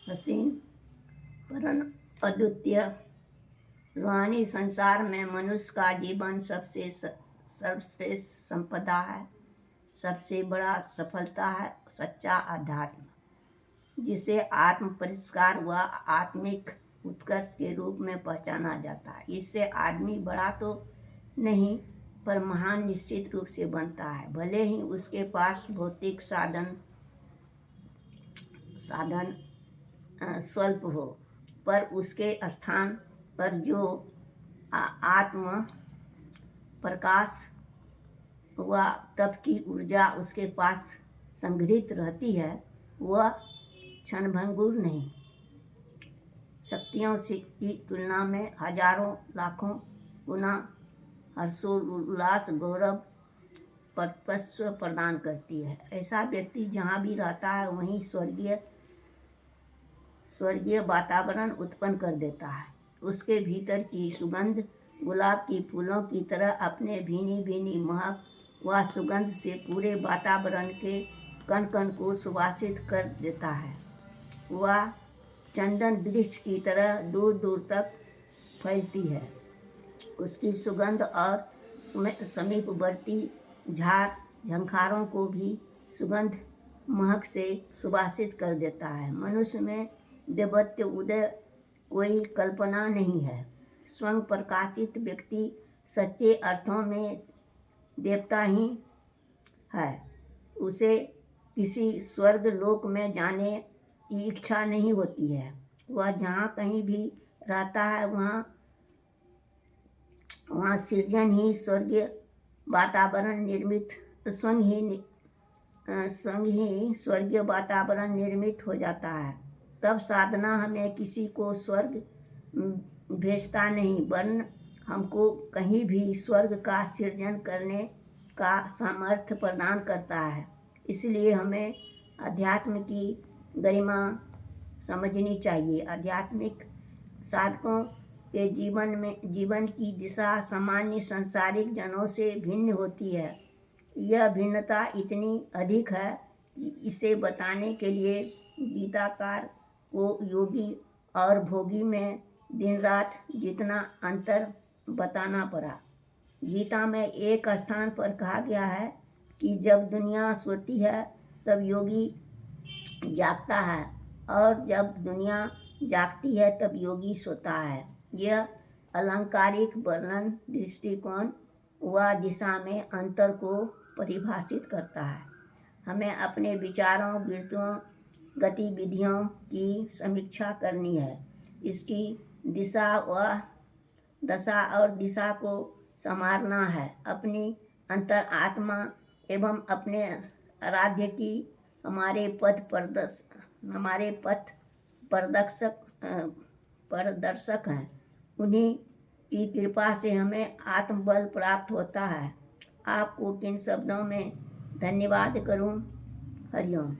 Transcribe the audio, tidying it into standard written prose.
हसीन परम अद्वितीय रूहानी संसार में मनुष्य का जीवन सबसे सर्वश्रेष्ठ संपदा है, सबसे बड़ा सफलता है सच्चा अध्यात्म, जिसे आत्म परिष्कार व आत्मिक उत्कर्ष के रूप में पहचाना जाता है। इससे आदमी बड़ा तो नहीं पर महान निश्चित रूप से बनता है। भले ही उसके पास भौतिक साधन स्वल्प हो, पर उसके स्थान पर जो आत्म प्रकाश व तप की ऊर्जा उसके पास संग्रहित रहती है, वह क्षणभंगुर नहीं, शक्तियों की तुलना में हजारों लाखों गुना हर्षोल्लास गौरव प्रपस्व प्रदान करती है। ऐसा व्यक्ति जहाँ भी रहता है वहीं स्वर्गीय वातावरण उत्पन्न कर देता है। उसके भीतर की सुगंध गुलाब की फूलों की तरह अपने भीनी भीनी महक व सुगंध से पूरे वातावरण के कण कण को सुवासित कर देता है। वह चंदन वृक्ष की तरह दूर दूर तक फैलती है। उसकी सुगंध और समीपवर्ती झाड़ झंखारों को भी सुगंध महक से सुवासित कर देता है। मनुष्य में देवत्व उदय कोई कल्पना नहीं है। स्वयं प्रकाशित व्यक्ति सच्चे अर्थों में देवता ही है। उसे किसी स्वर्ग लोक में जाने की इच्छा नहीं होती है। वह जहाँ कहीं भी रहता है वहाँ सृजन ही स्वर्गीय वातावरण निर्मित स्वयं ही स्वर्गीय वातावरण निर्मित हो जाता है। तब साधना हमें किसी को स्वर्ग भेजता नहीं, वरन हमको कहीं भी स्वर्ग का सृजन करने का सामर्थ्य प्रदान करता है। इसलिए हमें अध्यात्म की गरिमा समझनी चाहिए। आध्यात्मिक साधकों के जीवन की दिशा सामान्य सांसारिक जनों से भिन्न होती है। यह भिन्नता इतनी अधिक है कि इसे बताने के लिए गीताकार को योगी और भोगी में दिन रात जितना अंतर बताना पड़ा। गीता में एक स्थान पर कहा गया है कि जब दुनिया सोती है तब योगी जागता है, और जब दुनिया जागती है तब योगी सोता है। यह अलंकारिक वर्णन दृष्टिकोण व दिशा में अंतर को परिभाषित करता है। हमें अपने विचारों, वृत्तियों, गतिविधियों की समीक्षा करनी है। इसकी दशा और दिशा को संवारना है। अपनी अंतर आत्मा एवं अपने आराध्य की हमारे पथ प्रदर्शक हैं। उन्हीं की कृपा से हमें आत्मबल प्राप्त होता है। आपको किन शब्दों में धन्यवाद करूं? हरिओम।